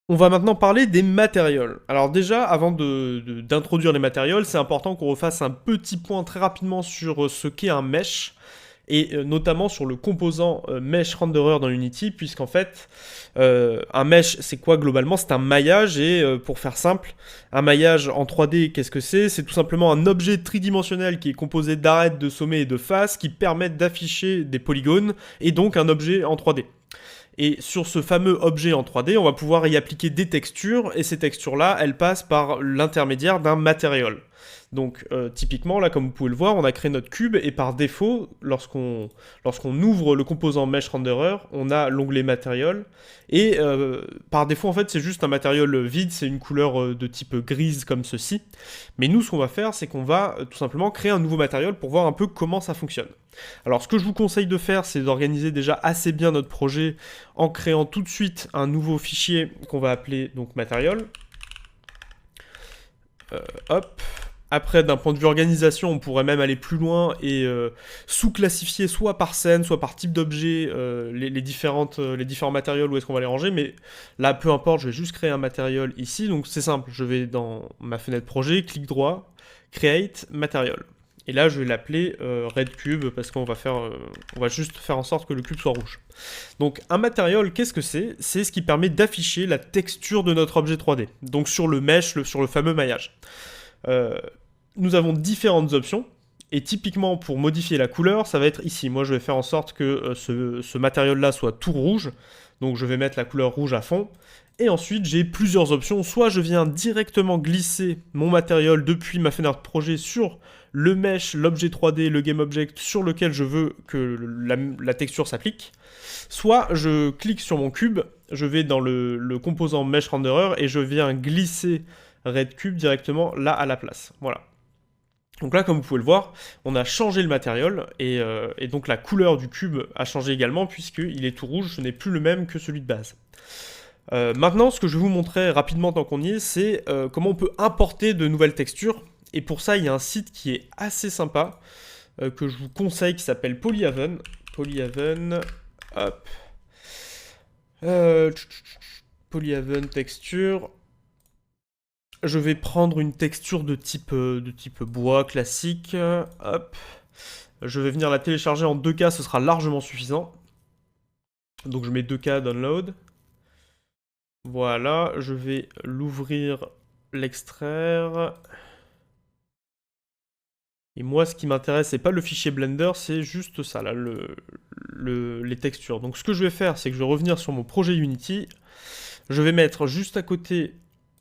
On va maintenant parler des matériaux. Alors déjà, avant d'introduire les matériaux, c'est important qu'on refasse un petit point très rapidement sur ce qu'est un mesh, et notamment sur le composant mesh renderer dans Unity, puisqu'en fait, un mesh, c'est quoi globalement? C'est un maillage, et pour faire simple, un maillage en 3D, qu'est-ce que c'est? C'est tout simplement un objet tridimensionnel qui est composé d'arêtes, de sommets et de faces, qui permettent d'afficher des polygones, et donc un objet en 3D. Et sur ce fameux objet en 3D, on va pouvoir y appliquer des textures, et ces textures-là, elles passent par l'intermédiaire d'un matériel. Donc typiquement, là, comme vous pouvez le voir, on a créé notre cube, et par défaut, lorsqu'on ouvre le composant Mesh Renderer, on a l'onglet Matériel, et par défaut, en fait, c'est juste un matériel vide, c'est une couleur de type grise comme ceci. Mais nous, ce qu'on va faire, c'est qu'on va tout simplement créer un nouveau matériel pour voir un peu comment ça fonctionne. Alors, ce que je vous conseille de faire, c'est d'organiser déjà assez bien notre projet en créant tout de suite un nouveau fichier qu'on va appeler donc Material. Hop. Après, d'un point de vue organisation, on pourrait même aller plus loin et sous-classifier soit par scène, soit par type d'objet les différents matériaux, où est-ce qu'on va les ranger. Mais là, peu importe, je vais juste créer un matériel ici. Donc c'est simple, je vais dans ma fenêtre projet, clic droit, Create Material. Et là, je vais l'appeler Red Cube parce qu'on va on va juste faire en sorte que le cube soit rouge. Donc un matériel, qu'est-ce que c'est? C'est ce qui permet d'afficher la texture de notre objet 3D. Donc sur le mesh, sur le fameux maillage. Euh, Nous avons différentes options. Et typiquement, pour modifier la couleur, ça va être ici. Moi, je vais faire en sorte que ce matériel-là soit tout rouge. Donc, je vais mettre la couleur rouge à fond. Et ensuite, j'ai plusieurs options. Soit je viens directement glisser mon matériel depuis ma fenêtre projet sur le mesh, l'objet 3D, le GameObject sur lequel je veux que la texture s'applique. Soit je clique sur mon cube, je vais dans le composant Mesh Renderer et je viens glisser Red Cube directement là à la place. Voilà. Donc là, comme vous pouvez le voir, on a changé le matériel et donc la couleur du cube a changé également puisqu'il est tout rouge, ce n'est plus le même que celui de base. Maintenant, ce que je vais vous montrer rapidement tant qu'on y est, c'est comment on peut importer de nouvelles textures. Et pour ça, il y a un site qui est assez sympa que je vous conseille qui s'appelle Polyhaven. Polyhaven, hop. Euh, Polyhaven texture. Je vais prendre une texture de type bois classique. Hop. Je vais venir la télécharger en 2K, ce sera largement suffisant. Donc je mets 2K download. Voilà, je vais l'ouvrir, l'extraire. Et moi, ce qui m'intéresse, c'est pas le fichier Blender, c'est juste ça, là, les textures. Donc ce que je vais faire, c'est que je vais revenir sur mon projet Unity. Je vais mettre juste à côté,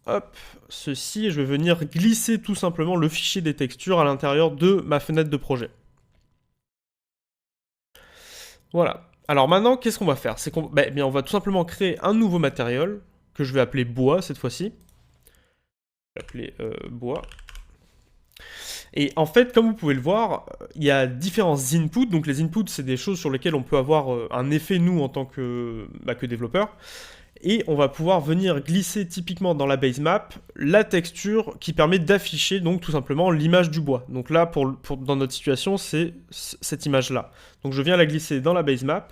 hop, ceci, et je vais venir glisser tout simplement le fichier des textures à l'intérieur de ma fenêtre de projet. Voilà. Alors maintenant, qu'est-ce qu'on va faire? C'est qu'on on va tout simplement créer un nouveau matériel que je vais appeler bois cette fois-ci. Je vais l'appeler bois. Et en fait, comme vous pouvez le voir, il y a différents inputs. Donc les inputs, c'est des choses sur lesquelles on peut avoir un effet, nous, en tant que développeur. Et on va pouvoir venir glisser typiquement dans la base map la texture qui permet d'afficher donc tout simplement l'image du bois. Donc là, dans notre situation, c'est cette image-là. Donc je viens la glisser dans la base map.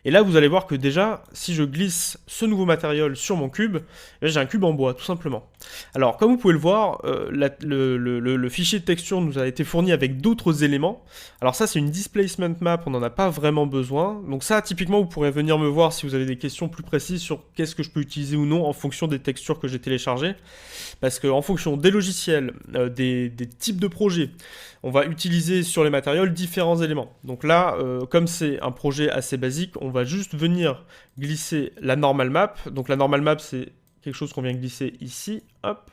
Et là, vous allez voir que déjà, si je glisse ce nouveau matériel sur mon cube, j'ai un cube en bois, tout simplement. Alors, comme vous pouvez le voir, le fichier de texture nous a été fourni avec d'autres éléments. Alors ça, c'est une displacement map, on n'en a pas vraiment besoin. Donc ça, typiquement, vous pourrez venir me voir si vous avez des questions plus précises sur qu'est-ce que je peux utiliser ou non en fonction des textures que j'ai téléchargées. Parce qu'en fonction des logiciels, des types de projets, on va utiliser sur les matériels différents éléments. Donc là, comme c'est un projet assez basique, on va juste venir glisser la normal map. Donc la normal map, c'est quelque chose qu'on vient glisser ici, hop.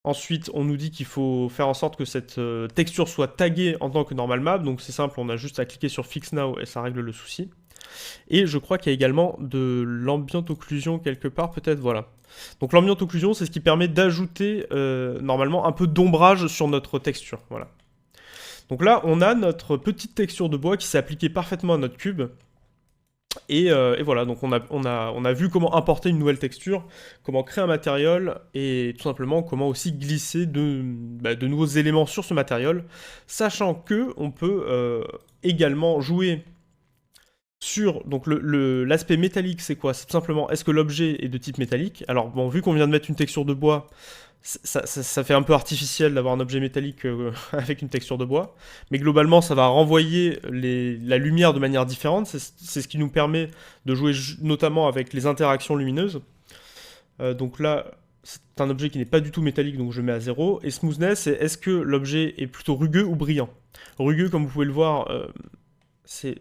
Ensuite, on nous dit qu'il faut faire en sorte que cette texture soit taguée en tant que normal map. Donc c'est simple, on a juste à cliquer sur Fix Now et ça règle le souci. Et je crois qu'il y a également de l'ambient occlusion quelque part, peut-être, voilà. Donc l'ambient occlusion, c'est ce qui permet d'ajouter normalement un peu d'ombrage sur notre texture, voilà. Donc là, on a notre petite texture de bois qui s'est appliquée parfaitement à notre cube. Et voilà, donc on a vu comment importer une nouvelle texture, comment créer un matériel, et tout simplement comment aussi glisser de nouveaux éléments sur ce matériel, sachant que on peut également jouer Sur donc l'aspect métallique, c'est quoi? C'est tout simplement, est-ce que l'objet est de type métallique? Alors bon, vu qu'on vient de mettre une texture de bois, ça fait un peu artificiel d'avoir un objet métallique avec une texture de bois, mais globalement ça va renvoyer la lumière de manière différente, c'est ce qui nous permet de jouer notamment avec les interactions lumineuses. Donc là, c'est un objet qui n'est pas du tout métallique, donc je mets à 0. Et smoothness, c'est est-ce que l'objet est plutôt rugueux ou brillant? Rugueux, comme vous pouvez le voir, c'est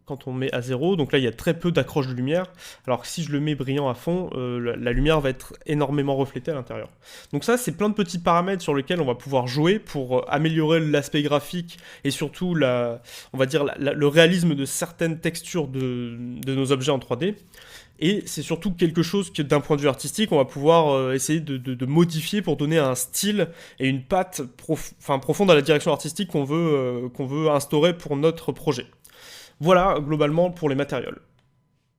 quand on met à 0, donc là il y a très peu d'accroche de lumière, alors que si je le mets brillant à fond, la lumière va être énormément reflétée à l'intérieur. Donc ça, c'est plein de petits paramètres sur lesquels on va pouvoir jouer pour améliorer l'aspect graphique et surtout on va dire le réalisme de certaines textures de nos objets en 3D. Et c'est surtout quelque chose que d'un point de vue artistique, on va pouvoir essayer de modifier pour donner un style et une patte profonde à la direction artistique qu'on veut instaurer pour notre projet. Voilà, globalement, pour les matériaux.